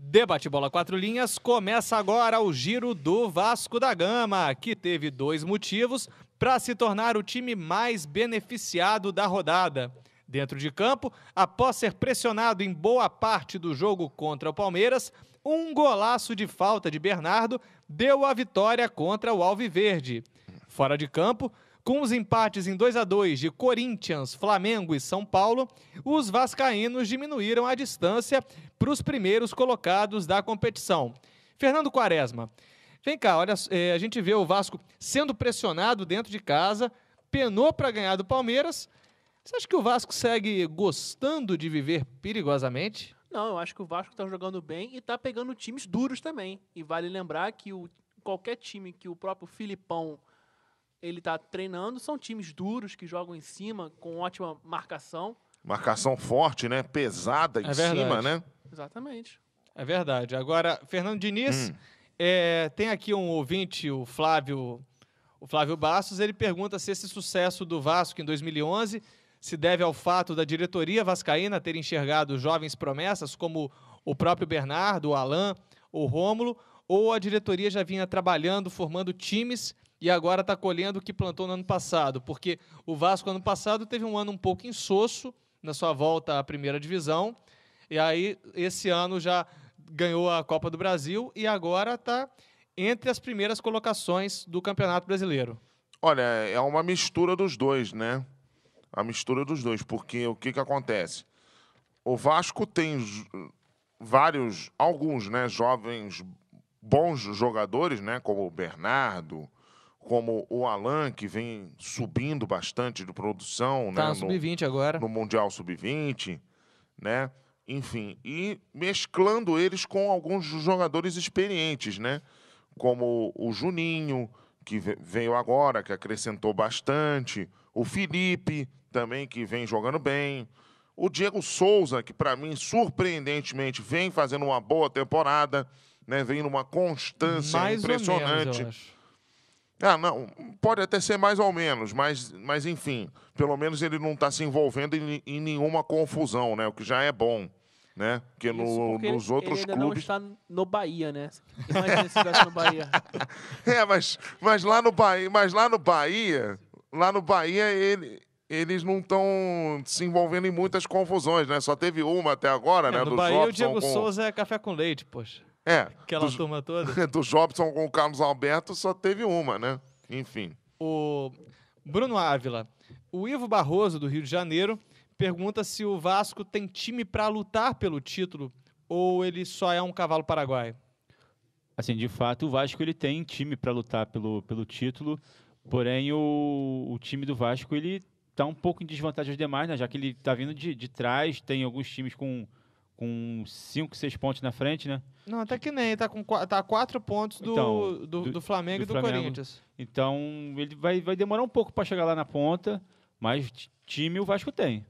Debate Bola 4 Linhas, começa agora o giro do Vasco da Gama, que teve 2 motivos para se tornar o time mais beneficiado da rodada. Dentro de campo, após ser pressionado em boa parte do jogo contra o Palmeiras, um golaço de falta de Bernardo deu a vitória contra o Alviverde. Fora de campo, com os empates em 2-2 de Corinthians, Flamengo e São Paulo, os vascaínos diminuíram a distância para os primeiros colocados da competição. Fernando Quaresma, vem cá, olha, a gente vê o Vasco sendo pressionado dentro de casa, penou para ganhar do Palmeiras. Você acha que o Vasco segue gostando de viver perigosamente? Não, eu acho que o Vasco está jogando bem e está pegando times duros também. E vale lembrar que qualquer time que o próprio Filipão ele está treinando são times duros que jogam em cima, com ótima marcação. Marcação forte, né? Pesada em cima, né? Exatamente. É verdade. Agora, Fernando Diniz, tem aqui um ouvinte, o Flávio Bastos, ele pergunta se esse sucesso do Vasco em 2011 se deve ao fato da diretoria vascaína ter enxergado jovens promessas como o próprio Bernardo, o Alan, o Rômulo, ou a diretoria já vinha trabalhando, formando times e agora está colhendo o que plantou no ano passado, porque o Vasco ano passado teve um ano um pouco insosso na sua volta à primeira divisão, e aí esse ano já ganhou a Copa do Brasil e agora está entre as primeiras colocações do Campeonato Brasileiro. Olha, é uma mistura dos dois, né? A mistura dos dois, porque o que acontece? O Vasco tem alguns, né, jovens bons jogadores, né, como o Bernardo, como o Alan, que vem subindo bastante de produção, tá, né, no Sub-20 agora. No Mundial Sub-20, né? Enfim, e mesclando eles com alguns jogadores experientes, né? Como o Juninho, que veio agora, que acrescentou bastante, o Felipe também, que vem jogando bem, o Diego Souza, que para mim, surpreendentemente, vem fazendo uma boa temporada, né? Vem numa constância mais impressionante. Ou menos, eu acho. Ah, não, pode até ser mais ou menos, mas enfim, pelo menos ele não está se envolvendo em nenhuma confusão, né? O que já é bom, né? Porque nos outros ele ainda clubes... não está no Bahia, né? Imagina se estivesse no Bahia. Mas lá no Bahia eles não estão se envolvendo em muitas confusões, né? Só teve uma até agora, né? No do Bahia Jobson o Diego Souza é café com leite, poxa. Aquela turma toda. Do Jobson com o Carlos Alberto só teve uma, né? Enfim. O Bruno Ávila. O Ivo Barroso, do Rio de Janeiro, pergunta se o Vasco tem time para lutar pelo título ou ele só é um cavalo paraguaio. Assim, de fato, o Vasco ele tem time para lutar pelo título, porém o time do Vasco ele está um pouco em desvantagem aos demais, né? Já que ele está vindo de trás, tem alguns times com 5, 6 pontos na frente, né? Não, até que nem, tá a 4 pontos do Flamengo e do Corinthians. Então, ele vai demorar um pouco para chegar lá na ponta, mas time o Vasco tem.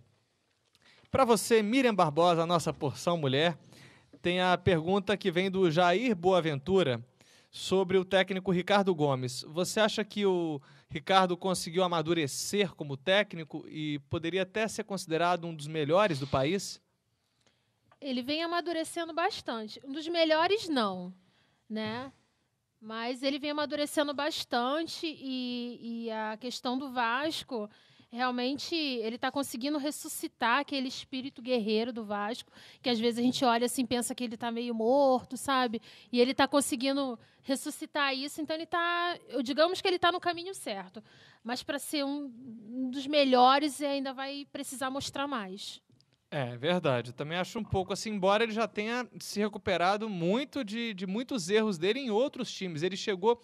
Para você, Miriam Barbosa, a nossa porção mulher, tem a pergunta que vem do Jair Boaventura sobre o técnico Ricardo Gomes. Você acha que o Ricardo conseguiu amadurecer como técnico e poderia até ser considerado um dos melhores do país? Ele vem amadurecendo bastante. Um dos melhores, não, né? Mas ele vem amadurecendo bastante e a questão do Vasco, realmente, ele está conseguindo ressuscitar aquele espírito guerreiro do Vasco, que às vezes a gente olha assim, pensa que ele está meio morto, sabe? E ele está conseguindo ressuscitar isso, então digamos que ele está no caminho certo. Mas para ser um dos melhores, ainda vai precisar mostrar mais. É verdade, eu também acho um pouco assim, embora ele já tenha se recuperado muito de muitos erros dele em outros times. Ele chegou,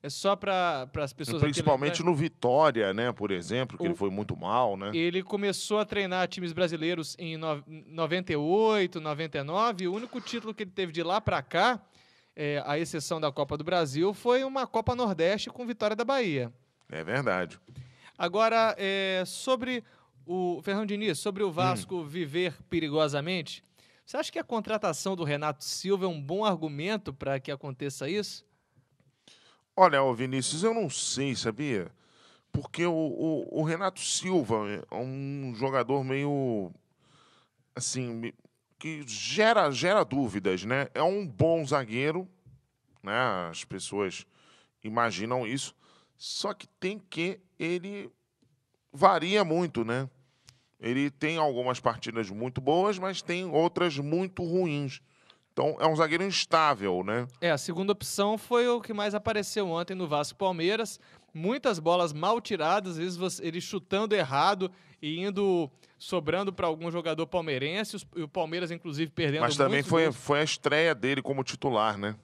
só para as pessoas... Principalmente no Vitória, né, por exemplo, que ele foi muito mal, né? Ele começou a treinar times brasileiros em 98, 99, e o único título que ele teve de lá para cá, a exceção da Copa do Brasil, foi uma Copa Nordeste com Vitória da Bahia. É verdade. Agora, sobre... O Fernando Diniz, sobre o Vasco viver perigosamente, você acha que a contratação do Renato Silva é um bom argumento para que aconteça isso? Olha, Vinícius, eu não sei, sabia? Porque o Renato Silva é um jogador meio, assim, que gera dúvidas, né? É um bom zagueiro, né? As pessoas imaginam isso, só que ele varia muito, né? Ele tem algumas partidas muito boas, mas tem outras muito ruins. Então, é um zagueiro instável, né? A segunda opção foi o que mais apareceu ontem no Vasco e Palmeiras. Muitas bolas mal tiradas, às vezes ele chutando errado e sobrando para algum jogador palmeirense. E o Palmeiras, inclusive, perdendo Mas também muitos gols. foi a estreia dele como titular, né?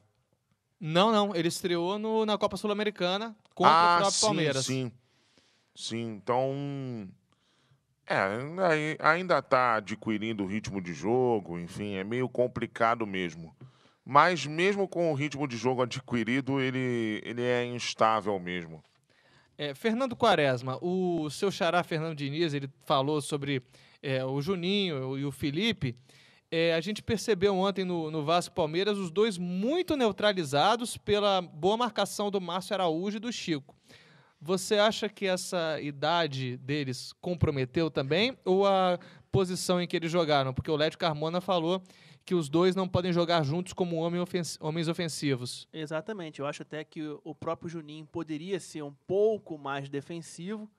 Não. Ele estreou na Copa Sul-Americana contra o próprio Palmeiras. Sim. Então, ainda está adquirindo o ritmo de jogo, enfim, é meio complicado mesmo. Mas mesmo com o ritmo de jogo adquirido, ele é instável mesmo. Fernando Quaresma, o seu xará Fernando Diniz, ele falou sobre o Juninho e o Felipe. A gente percebeu ontem no Vasco e Palmeiras os dois muito neutralizados pela boa marcação do Márcio Araújo e do Chico. Você acha que essa idade deles comprometeu também ou a posição em que eles jogaram? Porque o Lédio Carmona falou que os dois não podem jogar juntos como homens ofensivos. Exatamente. Eu acho até que o próprio Juninho poderia ser um pouco mais defensivo,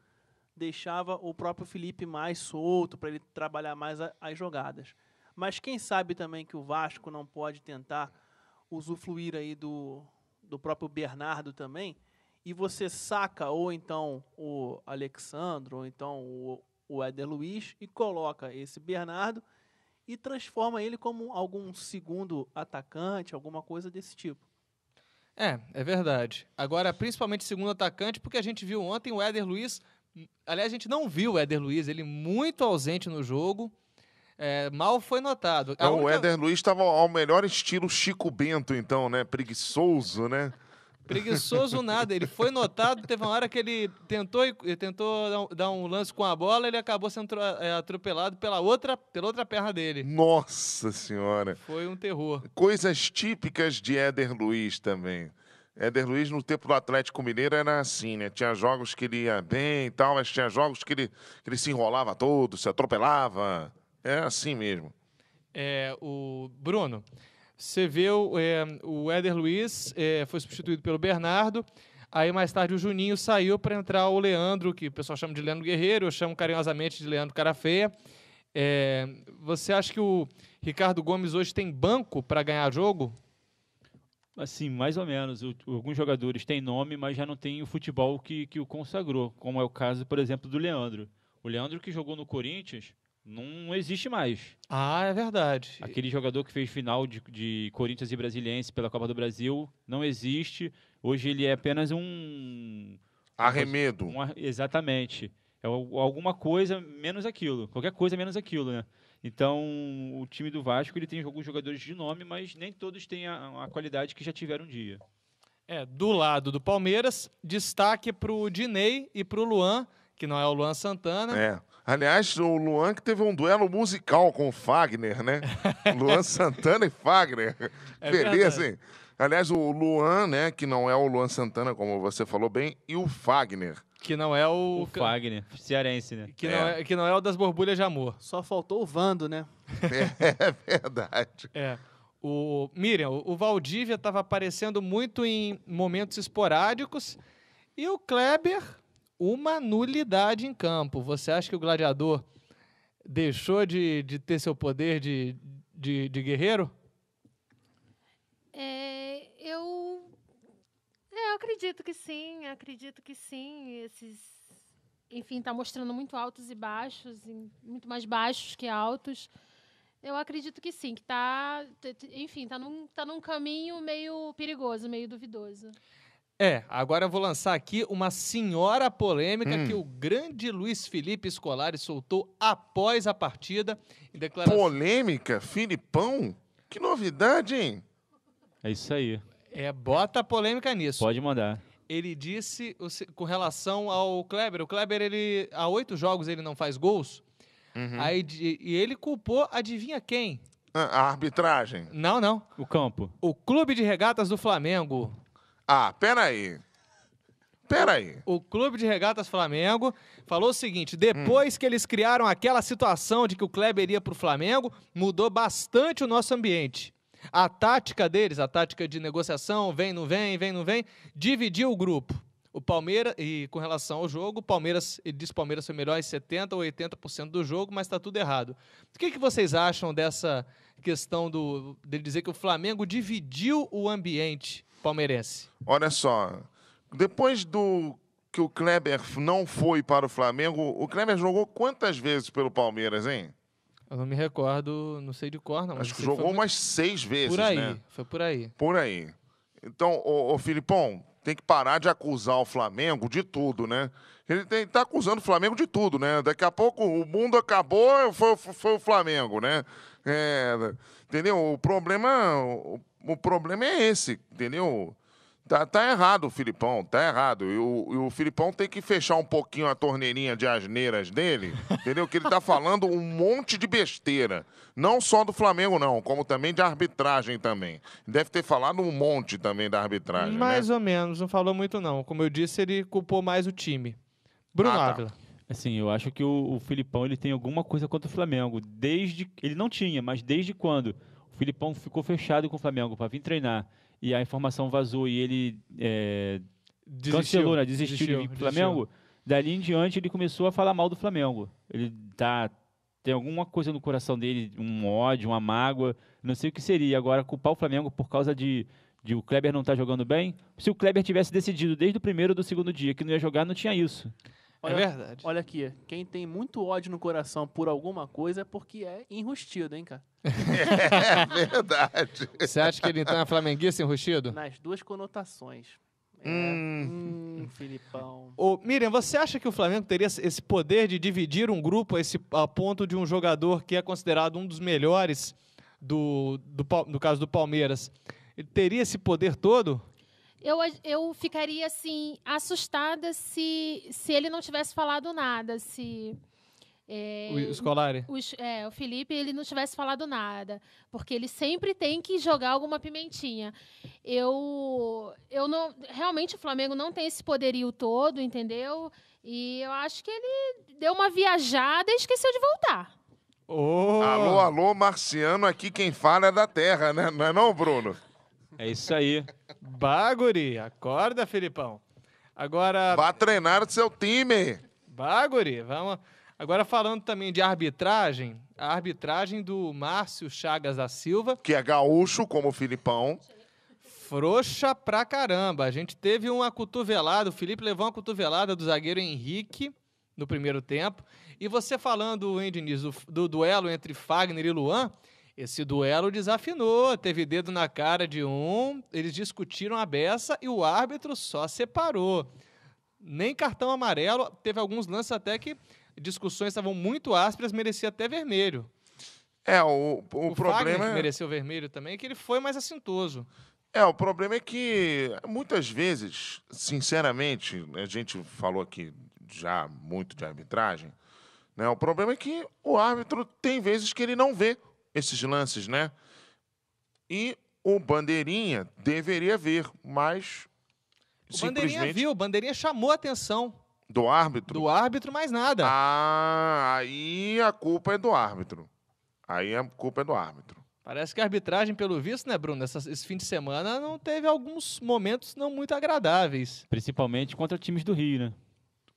deixava o próprio Felipe mais solto para ele trabalhar mais as jogadas. Mas quem sabe também que o Vasco não pode tentar usufruir aí do próprio Bernardo também, e você saca ou então o Alexandre, ou então o Éder Luiz, e coloca esse Bernardo e transforma ele como algum segundo atacante, alguma coisa desse tipo. É verdade. Agora, principalmente segundo atacante, porque a gente viu ontem o Éder Luiz. Aliás, a gente não viu o Éder Luiz, ele muito ausente no jogo. Mal foi notado. O Éder Luiz estava ao melhor estilo Chico Bento, então, né? Preguiçoso, né? Preguiçoso nada, ele foi notado, teve uma hora que ele tentou dar um lance com a bola, ele acabou sendo atropelado pela outra perna dele. Nossa Senhora! Foi um terror. Coisas típicas de Éder Luiz também. Éder Luiz, no tempo do Atlético Mineiro, era assim, né? Tinha jogos que ele ia bem e tal, mas tinha jogos que ele se enrolava todo, se atropelava. É assim mesmo. O Bruno... Você vê o Éder Luiz foi substituído pelo Bernardo. Aí, mais tarde, o Juninho saiu para entrar o Leandro, que o pessoal chama de Leandro Guerreiro, eu chamo carinhosamente de Leandro Cara Feia. Você acha que o Ricardo Gomes hoje tem banco para ganhar jogo? Assim, mais ou menos. Alguns jogadores têm nome, mas já não tem o futebol que o consagrou, como é o caso, por exemplo, do Leandro. O Leandro que jogou no Corinthians não existe mais. É verdade. Aquele jogador que fez final de Corinthians e Brasiliense pela Copa do Brasil não existe. Hoje ele é apenas um... Arremedo. Exatamente. É alguma coisa menos aquilo. Qualquer coisa menos aquilo, né? Então, o time do Vasco ele tem alguns jogadores de nome, mas nem todos têm a qualidade que já tiveram um dia. Do lado do Palmeiras, destaque para o Dinei e para o Luan, que não é o Luan Santana. Aliás, o Luan que teve um duelo musical com o Fagner, né? Luan Santana e Fagner. Beleza, hein? Aliás, o Luan, né, que não é o Luan Santana, como você falou bem, e o Fagner. Que não é o Fagner, cearense, né? Que não é o das borbulhas de amor. Só faltou o Vando, né? É verdade. O Miriam, o Valdívia estava aparecendo muito em momentos esporádicos e o Kleber... uma nulidade em campo. Você acha que o Gladiador deixou de ter seu poder de guerreiro? Eu acredito que sim. Enfim, está mostrando muito altos e baixos, muito mais baixos que altos. Eu acredito que sim, que está num caminho meio perigoso, meio duvidoso. Agora eu vou lançar aqui uma senhora polêmica que o grande Luiz Felipe Scolari soltou após a partida. Em declaração... Polêmica? Filipão? Que novidade, hein? É isso aí. Bota a polêmica nisso. Pode mandar. Ele disse com relação ao Kleber. O Kleber, há 8 jogos ele não faz gols. E ele culpou, adivinha quem? A arbitragem. Não. O campo. O Clube de Regatas do Flamengo. Peraí. Peraí. O Clube de Regatas Flamengo falou o seguinte: depois que eles criaram aquela situação de que o Kleber ia para o Flamengo, mudou bastante o nosso ambiente. A tática deles, a tática de negociação, vem, não vem, dividiu o grupo. O Palmeiras, e com relação ao jogo, o Palmeiras, ele disse que o Palmeiras foi melhor em 70% ou 80% do jogo, mas está tudo errado. O que vocês acham dessa questão dele dizer que o Flamengo dividiu o ambiente palmeirense? Olha só, depois que o Kleber não foi para o Flamengo, o Kleber jogou quantas vezes pelo Palmeiras, hein? Eu não me recordo, não sei de cor, não. Acho que jogou umas 6 vezes, por aí, né? Foi por aí. Por aí. Então, ô Filipão, tem que parar de acusar o Flamengo de tudo, né? Ele tá acusando o Flamengo de tudo, né? Daqui a pouco o mundo acabou, foi o Flamengo, né? Entendeu? O problema é esse, entendeu? Tá errado o Filipão, tá errado. E o Filipão tem que fechar um pouquinho a torneirinha de asneiras dele, entendeu? Que ele tá falando um monte de besteira. Não só do Flamengo, não, como também de arbitragem também. Deve ter falado um monte também da arbitragem, Mais né? ou menos, não falou muito não. Como eu disse, ele culpou mais o time. Bruno tá. Ávila. Assim, eu acho que o Filipão ele tem alguma coisa contra o Flamengo. Ele não tinha, mas desde quando o Filipão ficou fechado com o Flamengo para vir treinar e a informação vazou e ele cancelou, né? Desistiu de vir pro Flamengo, dali em diante ele começou a falar mal do Flamengo. Ele tem alguma coisa no coração dele, um ódio, uma mágoa, não sei o que seria. Agora, culpar o Flamengo por causa de o Kleber não estar jogando bem, se o Kleber tivesse decidido desde o primeiro ou do segundo dia que não ia jogar, não tinha isso. É verdade. Olha aqui, quem tem muito ódio no coração por alguma coisa é porque é enrustido, hein, cara? É verdade. Você acha que ele então é flamenguista enrustido? Nas duas conotações. Filipão. Ô, Miriam, você acha que o Flamengo teria esse poder de dividir um grupo a ponto de um jogador que é considerado um dos melhores no caso do Palmeiras, ele teria esse poder todo? Eu ficaria, assim, assustada se ele não tivesse falado nada, O Scolari? O Felipe, ele não tivesse falado nada, porque ele sempre tem que jogar alguma pimentinha. Realmente o Flamengo não tem esse poderio todo, entendeu? E eu acho que ele deu uma viajada e esqueceu de voltar. Oh. Alô, Marciano, aqui quem fala é da terra, né? Não é não, Bruno? É isso aí. Baguri, acorda, Filipão. Agora... Vá treinar o seu time. Baguri, vamos... Agora falando também de arbitragem, a arbitragem do Márcio Chagas da Silva... Que é gaúcho, como o Filipão. Frouxa pra caramba. A gente teve uma cotovelada, o Felipe levou uma cotovelada do zagueiro Henrique no primeiro tempo. E você falando, hein, Diniz, do duelo entre Fagner e Luan... Esse duelo desafinou, teve dedo na cara de um, eles discutiram a beça e o árbitro só separou. Nem cartão amarelo, teve alguns lances até que discussões estavam muito ásperas, merecia até vermelho. O problema Fagner mereceu vermelho também, que ele foi mais assintoso. O problema é que muitas vezes, sinceramente, a gente falou aqui já muito de arbitragem, né? O problema é que o árbitro tem vezes que ele não vê esses lances, né? E o Bandeirinha deveria ver, mas o Bandeirinha viu, o Bandeirinha chamou a atenção. Do árbitro? Do árbitro, mais nada. Aí a culpa é do árbitro. Parece que a arbitragem, pelo visto, né, Bruno, esse fim de semana não teve alguns momentos não muito agradáveis. Principalmente contra times do Rio, né?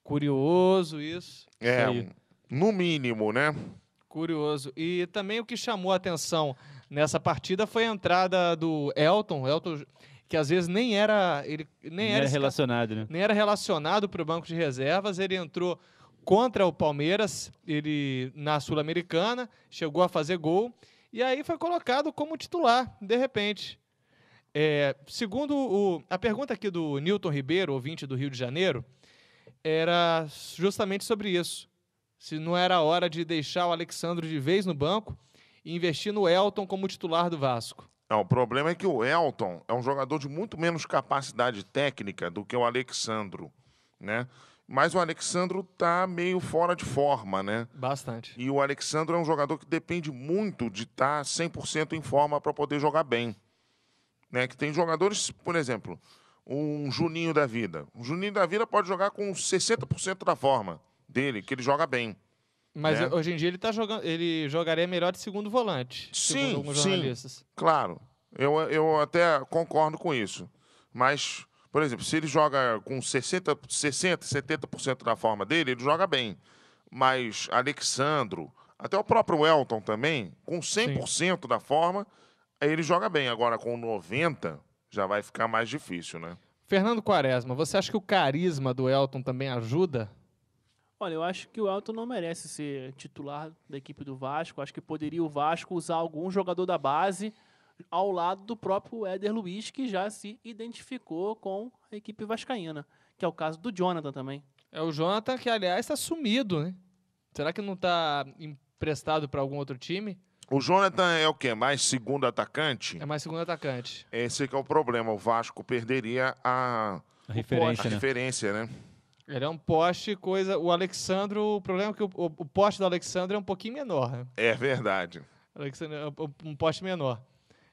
Curioso isso. No mínimo, né? Curioso. E também o que chamou a atenção nessa partida foi a entrada do Elton, que às vezes nem era relacionado, né? Nem era relacionado para o banco de reservas. Ele entrou contra o Palmeiras, ele na Sul-Americana, chegou a fazer gol e aí foi colocado como titular, de repente. Segundo a pergunta aqui do Newton Ribeiro, ouvinte do Rio de Janeiro, era justamente sobre isso. Se não era hora de deixar o Alexandro de vez no banco e investir no Elton como titular do Vasco. O problema é que o Elton é um jogador de muito menos capacidade técnica do que o Alexandro, né? Mas o Alexandro tá meio fora de forma, né? Bastante. E o Alexandro é um jogador que depende muito de estar 100% em forma para poder jogar bem, né? Que tem jogadores, por exemplo, um Juninho da vida. Um Juninho da vida pode jogar com 60% da forma dele, que ele joga bem. Mas né? hoje em dia ele tá jogando, ele jogaria melhor de segundo volante, segundo Sim, alguns sim, jornalistas. claro. Eu até concordo com isso. Mas, por exemplo, se ele joga com 70% da forma dele, ele joga bem. Mas Alexandro, até o próprio Elton também, com 100% da forma, aí ele joga bem. Agora, com 90%, já vai ficar mais difícil, né? Fernando Quaresma, você acha que o carisma do Elton também ajuda? Olha, eu acho que o Elton não merece ser titular da equipe do Vasco. Acho que poderia o Vasco usar algum jogador da base ao lado do próprio Éder Luiz, que já se identificou com a equipe vascaína, que é o caso do Jonathan também. É o Jonathan, que aliás está sumido, né? Será que não está emprestado para algum outro time? O Jonathan é o quê? Mais segundo atacante? É mais segundo atacante. Esse que é o problema. O Vasco perderia a A referência, né? referência, né? Ele é um poste, coisa. O Alexandro, o problema é que o poste do Alexandre é um pouquinho menor. Né? É verdade. Alexandre é um poste menor.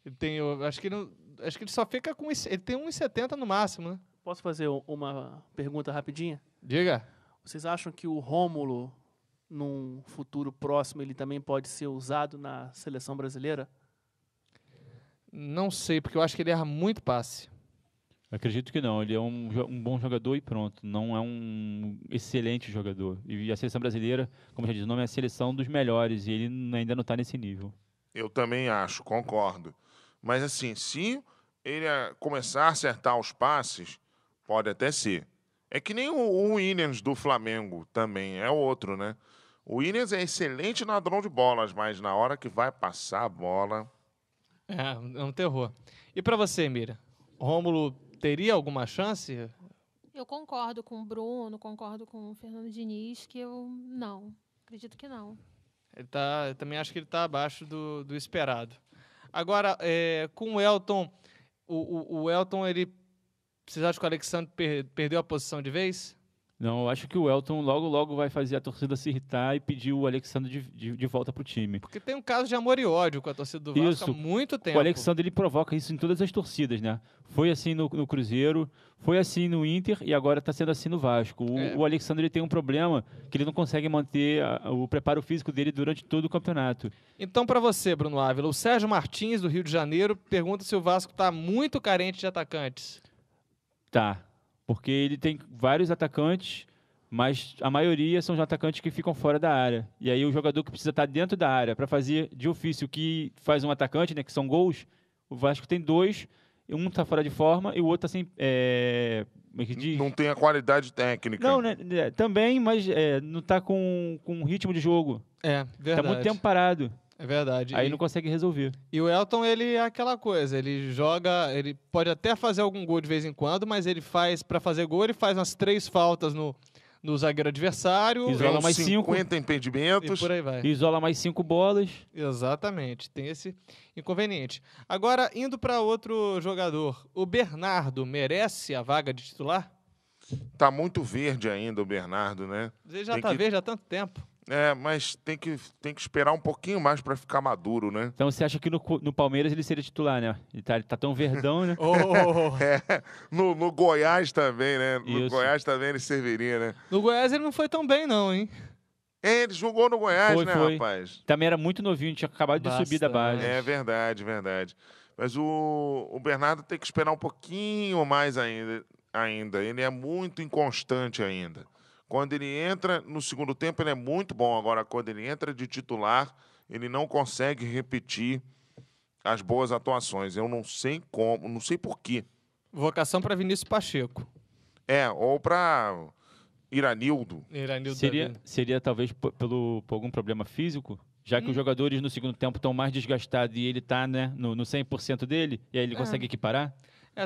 Ele tem, acho que ele só fica com. Ele tem 1,70 no máximo, né? Posso fazer uma pergunta rapidinha? Diga. Vocês acham que o Rômulo, num futuro próximo, ele também pode ser usado na seleção brasileira? Não sei, porque eu acho que ele erra muito passe. Acredito que não. Ele é um bom jogador e pronto. Não é um excelente jogador. E a seleção brasileira, como já disse, o nome é a seleção dos melhores. E ele ainda não está nesse nível. Eu também acho, concordo. Mas assim, se ele começar a acertar os passes, pode até ser. É que nem o Williams do Flamengo também, é outro, né? O Williams é excelente ladrão de bolas, mas na hora que vai passar a bola... É um terror. E para você, Mira? Rômulo teria alguma chance? Eu concordo com o Bruno, concordo com o Fernando Diniz, que eu não. Acredito que não. Eu também acho que ele está abaixo do esperado. Agora, com o Elton, o Elton, vocês acham que o Alexandre perdeu a posição de vez? Não, eu acho que o Elton logo vai fazer a torcida se irritar e pedir o Alexandre de volta para o time. Porque tem um caso de amor e ódio com a torcida do Vasco Isso. há muito tempo. O Alexandre ele provoca isso em todas as torcidas, né? Foi assim no Cruzeiro, foi assim no Inter e agora está sendo assim no Vasco. O Alexandre ele tem um problema que ele não consegue manter o preparo físico dele durante todo o campeonato. Então, para você, Bruno Ávila, o Sérgio Martins, do Rio de Janeiro, pergunta se o Vasco está muito carente de atacantes. Tá, porque ele tem vários atacantes, mas a maioria são atacantes que ficam fora da área. E aí o jogador que precisa estar dentro da área para fazer de ofício o que faz um atacante, né, que são gols, o Vasco tem dois, um está fora de forma e o outro está sem... como é que diz? Não tem a qualidade técnica. Não, né, também, mas não está com ritmo de jogo. É, verdade. Está muito tempo parado. É verdade. Aí não consegue resolver. E o Elton, ele é aquela coisa, ele joga, ele pode até fazer algum gol de vez em quando, mas ele faz, para fazer gol, ele faz umas 3 faltas no zagueiro adversário. Isola Tem mais 50 E impedimentos. por aí vai. Isola mais 5 bolas. Exatamente, tem esse inconveniente. Agora, indo para outro jogador, o Bernardo merece a vaga de titular? Tá muito verde ainda o Bernardo, né? Ele já Tem tá que- verde há tanto tempo. Mas tem que esperar um pouquinho mais para ficar maduro, né? Então você acha que no Palmeiras ele seria titular, né? Ele tá tão verdão, né? No Goiás também, né? No Isso. Goiás também ele serviria, né? No Goiás ele não foi tão bem não, hein? Ele jogou no Goiás, Foi, né, foi. rapaz? Também era muito novinho, tinha acabado de subir da base. Bastante. É verdade, verdade. Mas o Bernardo tem que esperar um pouquinho mais ainda. Ele é muito inconstante ainda. Quando ele entra no segundo tempo, ele é muito bom. Agora, quando ele entra de titular, ele não consegue repetir as boas atuações. Eu não sei como, não sei por quê. Vocação para Vinícius Pacheco. Ou para Iranildo. Iranildo Seria talvez por algum problema físico? Já que os jogadores no segundo tempo estão mais desgastados e ele está, né, no 100% dele, e aí ele consegue equiparar?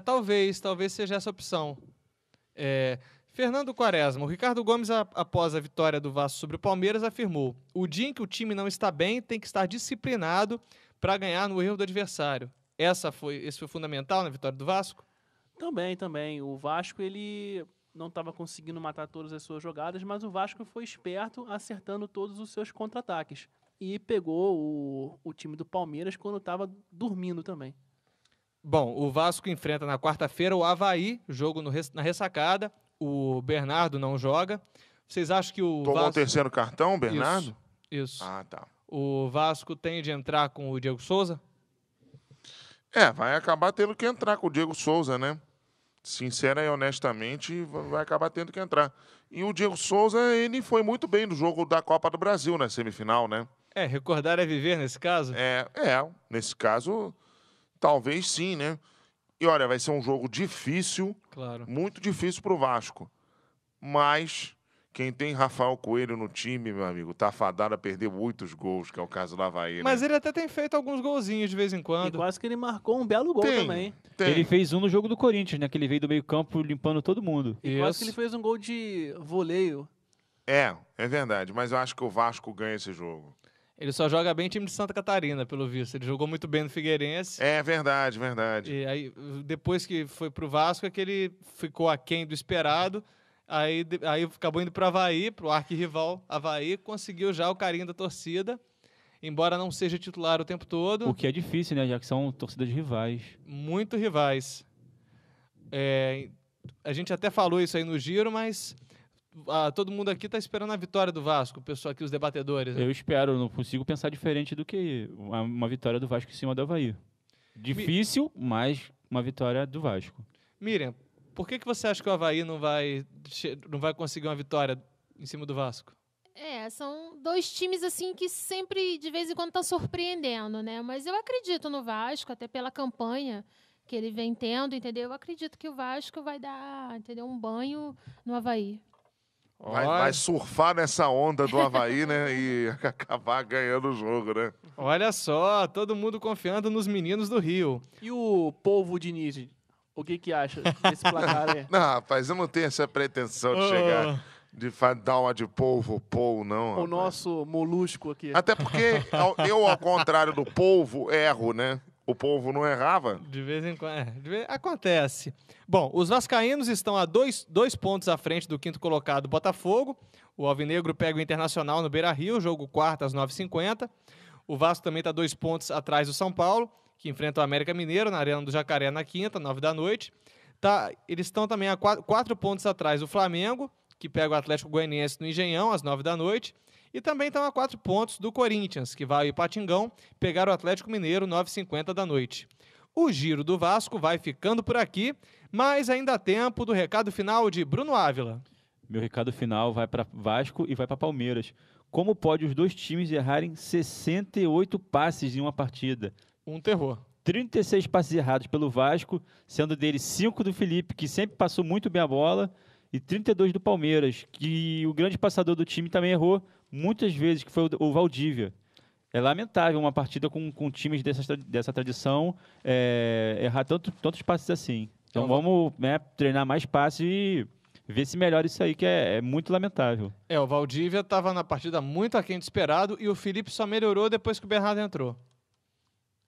Talvez seja essa opção. Fernando Quaresma, o Ricardo Gomes, após a vitória do Vasco sobre o Palmeiras, afirmou: o dia em que o time não está bem tem que estar disciplinado para ganhar no erro do adversário. Esse foi fundamental na vitória do Vasco? Também. O Vasco, ele não estava conseguindo matar todas as suas jogadas, mas o Vasco foi esperto, acertando todos os seus contra-ataques. E pegou o time do Palmeiras quando estava dormindo também. Bom, o Vasco enfrenta na quarta-feira o Avaí, jogo na ressacada. O Bernardo não joga. Vocês acham que o Tomou o Vasco... terceiro cartão, Bernardo? Isso. Ah, tá. O Vasco tem de entrar com o Diego Souza? Vai acabar tendo que entrar com o Diego Souza, né? Sincera e honestamente, vai acabar tendo que entrar. E o Diego Souza, ele foi muito bem no jogo da Copa do Brasil, na semifinal, né? Recordar é viver nesse caso? Nesse caso, talvez sim, né? E olha, vai ser um jogo difícil, Claro. muito difícil pro Vasco. Mas quem tem Rafael Coelho no time, meu amigo, tá fadado a perder muitos gols, que é o caso do Avaí, Mas né? ele até tem feito alguns golzinhos de vez em E quando. quase que ele marcou um belo gol também. Ele fez um no jogo do Corinthians, né? Que ele veio do meio campo limpando todo mundo. E quase que ele fez um gol de voleio. É verdade. Mas eu acho que o Vasco ganha esse jogo. Ele só joga bem time de Santa Catarina, pelo visto. Ele jogou muito bem no Figueirense. É verdade. E aí, depois que foi pro Vasco, é que ele ficou aquém do esperado. Aí acabou indo pro Avaí, pro arquirrival Avaí, conseguiu já o carinho da torcida, embora não seja titular o tempo todo. O que é difícil, né? Já que são torcidas rivais. Muito rivais. A gente até falou isso aí no giro, mas todo mundo aqui está esperando a vitória do Vasco, o pessoal aqui, os debatedores. Né? Eu espero, não consigo pensar diferente do que uma vitória do Vasco em cima do Avaí. Difícil, mas uma vitória do Vasco. Miriam, por que você acha que o Avaí não vai conseguir uma vitória em cima do Vasco? São dois times assim que sempre, de vez em quando, estão surpreendendo, né? Mas eu acredito no Vasco, até pela campanha que ele vem tendo, entendeu? Eu acredito que o Vasco vai dar, entendeu, um banho no Avaí. Vai surfar nessa onda do Avaí, né? E acabar ganhando o jogo, né? Olha só, todo mundo confiando nos meninos do Rio. E o Polvo Diniz, o que acha desse placar aí? Não, rapaz, eu não tenho essa pretensão de chegar, de dar uma de polvo, não. O rapaz. nosso molusco aqui. Até porque eu, ao contrário do polvo, erro, né? O polvo não errava. De vez em quando. Acontece. Bom, os vascaínos estão a dois pontos à frente do quinto colocado Botafogo. O Alvinegro pega o Internacional no Beira-Rio, jogo quarta às 9h50. O Vasco também está 2 pontos atrás do São Paulo, que enfrenta o América Mineiro na Arena do Jacaré na quinta, 9h. Eles estão também a 4 pontos atrás do Flamengo, que pega o Atlético Goianiense no Engenhão, às 9h. E também estão a 4 pontos do Corinthians, que vai ao Ipatingão pegar o Atlético Mineiro, 9h50. O giro do Vasco vai ficando por aqui, mas ainda há tempo do recado final de Bruno Ávila. Meu recado final vai para Vasco e vai para Palmeiras. Como pode os dois times errarem 68 passes em uma partida? Um terror. 36 passes errados pelo Vasco, sendo deles 5 do Felipe, que sempre passou muito bem a bola, e 32 do Palmeiras, que o grande passador do time também errou muitas vezes, que foi o Valdívia. É lamentável uma partida com times dessa tradição errar tantos passes assim. Então vamos treinar mais passes e ver se melhora isso aí, que é muito lamentável. O Valdívia estava na partida muito aquém do esperado e o Felipe só melhorou depois que o Bernardo entrou.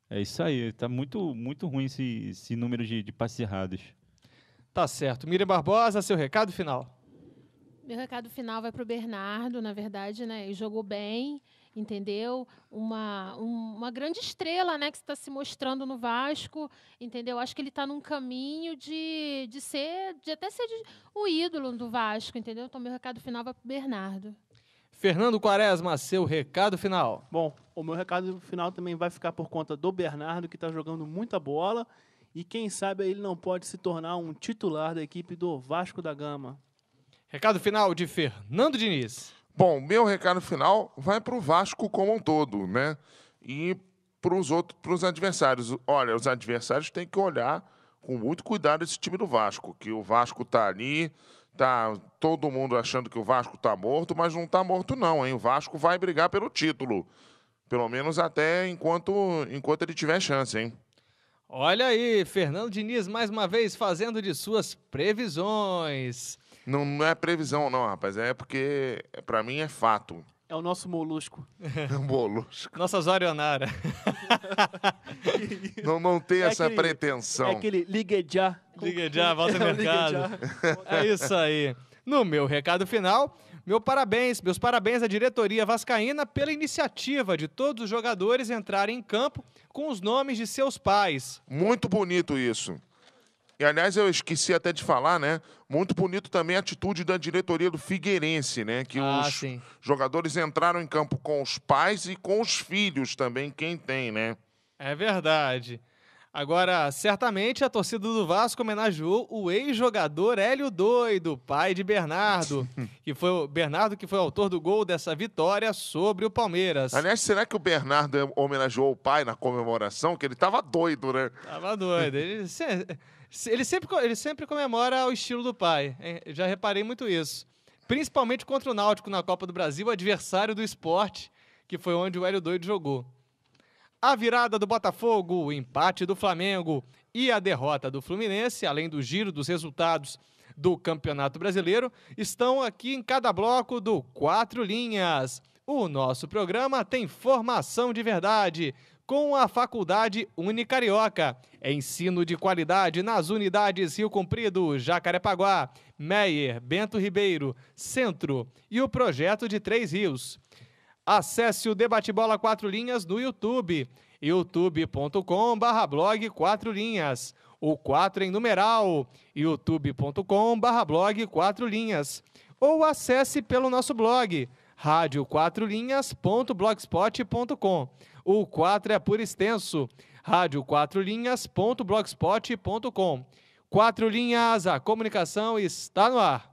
É isso aí, tá muito, muito ruim esse número de passes errados. Tá certo. Miriam Barbosa, seu recado final. Meu recado final vai para o Bernardo, na verdade, né? Ele jogou bem, entendeu? Uma grande estrela, né? Que está se mostrando no Vasco, entendeu? Acho que ele está num caminho de até ser o ídolo do Vasco, entendeu? Então, meu recado final vai para o Bernardo. Fernando Quaresma, seu recado final. Bom, o meu recado final também vai ficar por conta do Bernardo, que está jogando muita bola. E quem sabe ele não pode se tornar um titular da equipe do Vasco da Gama. Recado final de Fernando Diniz. Bom, meu recado final vai para o Vasco como um todo, né? E para os adversários. Olha, os adversários têm que olhar com muito cuidado esse time do Vasco, que o Vasco tá ali, tá todo mundo achando que o Vasco tá morto, mas não tá morto não, hein? O Vasco vai brigar pelo título, pelo menos até enquanto ele tiver chance, hein? Olha aí, Fernando Diniz mais uma vez fazendo de suas previsões. Não é previsão não, rapaz, é porque para mim é fato. É o nosso molusco. Molusco. Nossa Zorionara. Não tem essa pretensão. É aquele ligue já. Ligue já, volta ao mercado. É isso aí. No meu recado final, Meus parabéns à diretoria vascaína pela iniciativa de todos os jogadores entrarem em campo com os nomes de seus pais. Muito bonito isso. E, aliás, eu esqueci até de falar, né? Muito bonito também a atitude da diretoria do Figueirense, né? Que os Sim. jogadores entraram em campo com os pais e com os filhos também, quem tem, né? É verdade. Agora, certamente a torcida do Vasco homenageou o ex-jogador Hélio Doido, pai de Bernardo, que foi o autor do gol dessa vitória sobre o Palmeiras. Aliás, será que o Bernardo homenageou o pai na comemoração? Que ele tava doido, né? Tava doido. Ele sempre comemora ao estilo do pai. Eu já reparei muito isso. Principalmente contra o Náutico na Copa do Brasil, adversário do Sport, que foi onde o Hélio Doido jogou. A virada do Botafogo, o empate do Flamengo e a derrota do Fluminense, além do giro dos resultados do Campeonato Brasileiro, estão aqui em cada bloco do Quatro Linhas. O nosso programa tem formação de verdade com a Faculdade Unicarioca. É ensino de qualidade nas unidades Rio Comprido, Jacarepaguá, Meier, Bento Ribeiro, Centro e o projeto de Três Rios. Acesse o Debate Bola 4 Linhas no YouTube, youtube.com/blog 4 Linhas, o 4 em numeral, youtube.com/blog 4 Linhas, ou acesse pelo nosso blog, radio4linhas.blogspot.com. O 4 é por extenso, radio4linhas.blogspot.com. 4 Linhas, a comunicação está no ar.